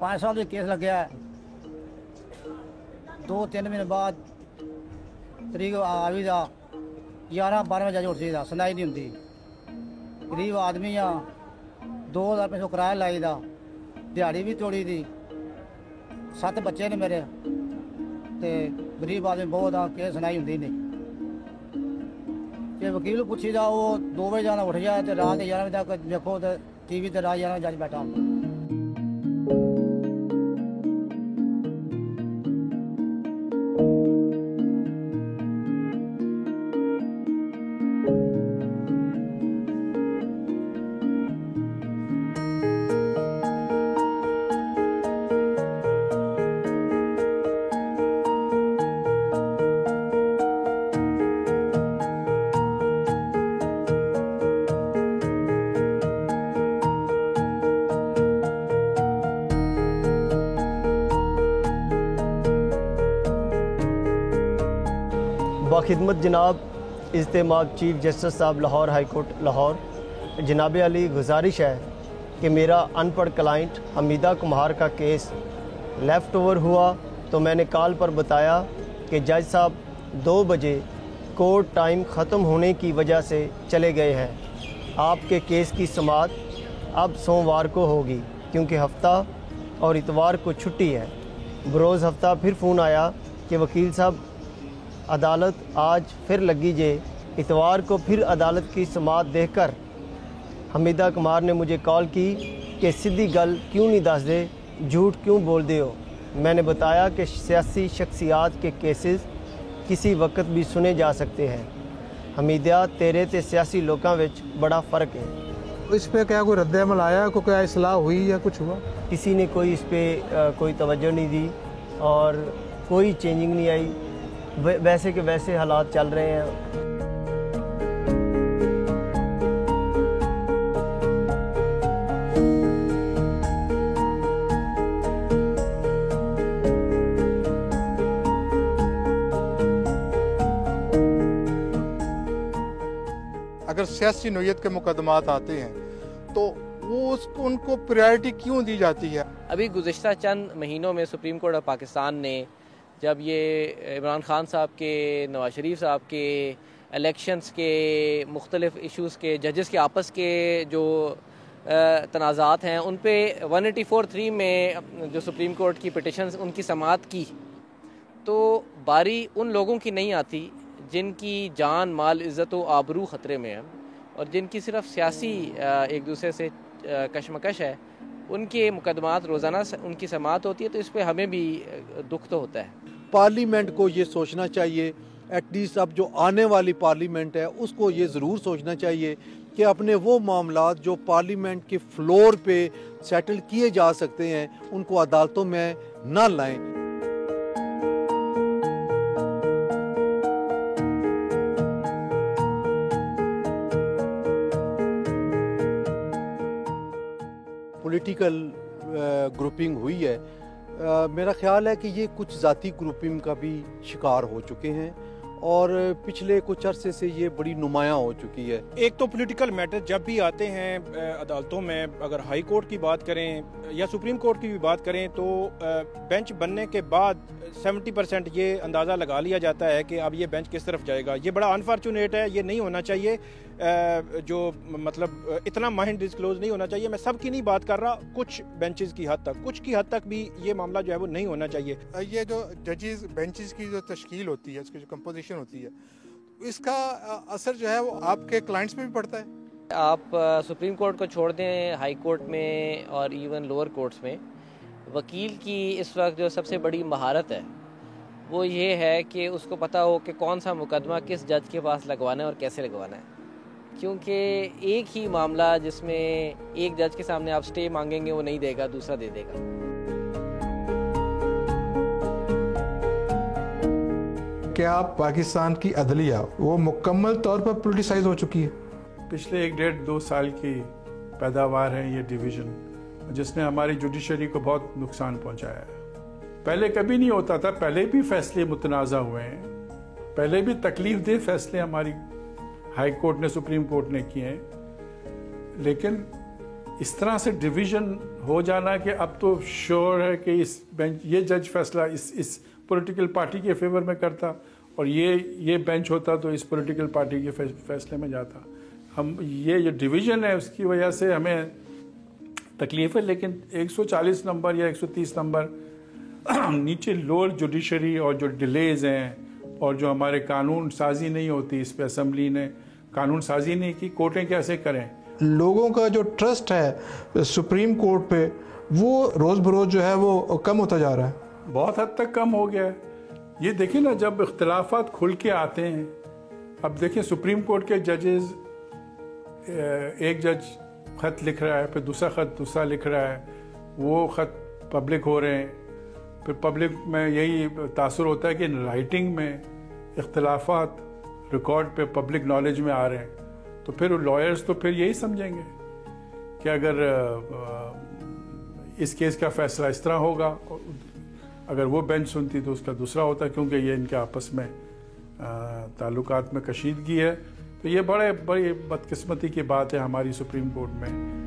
5 साल का केस लग्या है। 2-3 महीने बाद तरीक आ भी 11-12 जज उठती सुनाई नहीं होंगी। गरीब आदमी हाँ, 2000 रुपये किराया लाई दा, दिहाड़ी भी तोड़ी दी, 7 बच्चे ने मेरे, ते गरीब आदमी बहुत हाँ, केस सुनाई होंगी नहीं। जे वकील पूछी जा वो 2 बजे जाना उठ जाए तो रात 11 बजे तक देखो तो TV ते रात 11 जज बैठा होंदा। बाखिदमत जनाब इज्तिमाद चीफ जस्टिस साहब लाहौर हाई कोर्ट लाहौर, जनाब अली गुजारिश है कि मेरा अनपढ़ क्लाइंट हमीदा कुमार का केस लेफ़्ट ओवर हुआ तो मैंने कॉल पर बताया कि जज साहब 2 बजे कोर्ट टाइम ख़त्म होने की वजह से चले गए हैं। आपके केस की समाअत अब सोमवार को होगी क्योंकि हफ्ता और इतवार को छुट्टी है। बरोज़ हफ्ता फिर फ़ोन आया कि वकील साहब अदालत आज फिर लगी जे, इतवार को फिर अदालत की समाअत देखकर हमीदा कुमार ने मुझे कॉल की कि सीधी गल क्यों नहीं दस दे, झूठ क्यों बोल दे हो। मैंने बताया कि सियासी शख्सियात के केसेस किसी वक्त भी सुने जा सकते हैं। हमीदा तेरे ते सियासी लोगों विच बड़ा फ़र्क है। इस पे क्या कोई रद्द-ए-अमल आया, को क्या इस्लाह हुई या कुछ हुआ? किसी ने कोई इस पर कोई तवज्जो नहीं दी और कोई चेंजिंग नहीं आई। वैसे के वैसे हालात चल रहे हैं। अगर सियासी नोयत के मुकदमात आते हैं तो वो उनको प्रायोरिटी क्यों दी जाती है? अभी गुज़िश्ता चंद महीनों में सुप्रीम कोर्ट ऑफ पाकिस्तान ने जब ये इमरान खान साहब के, नवाज शरीफ साहब के, इलेक्शंस के, मुख्तलिफ इश्यूज़ के, जजेस के आपस के जो तनाज़ात हैं उन पे 184(3) में जो सुप्रीम कोर्ट की पिटिशन्स उनकी समाअत की, तो बारी उन लोगों की नहीं आती जिनकी जान, माल, इज़्ज़त व आबरू ख़तरे में है और जिनकी सिर्फ सियासी एक दूसरे से कशमकश है। उनके मुकदमात रोज़ाना उनकी समाअत होती है, तो इस पर हमें भी दुख तो होता है। पार्लियामेंट को ये सोचना चाहिए, एटलीस्ट अब जो आने वाली पार्लियामेंट है उसको ये ज़रूर सोचना चाहिए कि अपने वो मामलात जो पार्लियामेंट के फ्लोर पे सेटल किए जा सकते हैं उनको अदालतों में ना लाएं। पॉलिटिकल ग्रुपिंग हुई है, मेरा ख्याल है कि ये कुछ ज़ाती ग्रुपिंग का भी शिकार हो चुके हैं और पिछले कुछ अरसे से ये बड़ी नुमायाँ हो चुकी है। एक तो पॉलिटिकल मैटर जब भी आते हैं अदालतों में, अगर हाई कोर्ट की बात करें या सुप्रीम कोर्ट की भी बात करें, तो बेंच बनने के बाद 70% ये अंदाज़ा लगा लिया जाता है कि अब ये बेंच किस तरफ जाएगा। ये बड़ा अनफॉर्चुनेट है, ये नहीं होना चाहिए। जो मतलब इतना माइंड डिस्क्लोज नहीं होना चाहिए। मैं सबकी नहीं बात कर रहा, कुछ बेंचेस की हद तक, कुछ की हद तक भी ये मामला जो है वो नहीं होना चाहिए। ये जो जजेस बेंचेस की जो तश्कील होती है, उसकी जो कंपोजिशन होती है, इसका असर जो है वो आपके क्लाइंट्स पे भी पड़ता है। आप सुप्रीम कोर्ट को छोड़ दें, हाई कोर्ट में और इवन लोअर कोर्ट्स में वकील की इस वक्त जो सबसे बड़ी महारत है वो ये है कि उसको पता हो कि कौन सा मुकदमा किस जज के पास लगवाना है और कैसे लगवाना है। क्योंकि एक ही मामला जिसमें एक जज के सामने आप स्टे मांगेंगे वो नहीं देगा, दूसरा दे देगा। क्या पाकिस्तान की अदलिया वो मुकम्मल तौर पर पॉलिटिसाइज हो चुकी है? पिछले 1-1.5-2 साल की पैदावार है ये डिवीज़न, जिसने हमारी जुडिशरी को बहुत नुकसान पहुंचाया है। पहले कभी नहीं होता था, पहले भी फैसले मुतनाज़ा हुए हैं, पहले भी तकलीफ दे फैसले हमारी हाई कोर्ट ने, सुप्रीम कोर्ट ने किए हैं, लेकिन इस तरह से डिवीज़न हो जाना कि अब तो श्योर है कि इस बेंच ये जज फैसला इस पॉलिटिकल पार्टी के फेवर में करता और ये बेंच होता तो इस पॉलिटिकल पार्टी के फैसले में जाता। हम ये जो डिवीज़न है उसकी वजह से हमें तकलीफ है, लेकिन 140 नंबर या 130 नंबर नीचे लोअर जुडिशरी और जो डिलेज हैं और जो हमारे कानून साजी नहीं होती, इस पे असेंबली ने कानून साजी नहीं की, कोर्टें कैसे करें। लोगों का जो ट्रस्ट है सुप्रीम कोर्ट पे वो रोज़ बरोज़ जो है वो कम होता जा रहा है, बहुत हद तक कम हो गया है। ये देखिए ना, जब इख्तलाफात खुल के आते हैं, अब देखिए सुप्रीम कोर्ट के जजेस, एक जज ख़त लिख रहा है, फिर दूसरा ख़त दूसरा लिख रहा है, वो ख़त पब्लिक हो रहे हैं, फिर पब्लिक में यही तासुर होता है कि राइटिंग में इख्तलाफात रिकॉर्ड पे पब्लिक नॉलेज में आ रहे हैं, तो फिर लॉयर्स तो फिर यही समझेंगे कि अगर इस केस का फैसला इस तरह होगा, अगर वो बेंच सुनती तो उसका दूसरा होता, क्योंकि ये इनके आपस में ताल्लुकात में कशीदगी है। तो ये बड़ी बदकिस्मती की बात है हमारी सुप्रीम कोर्ट में।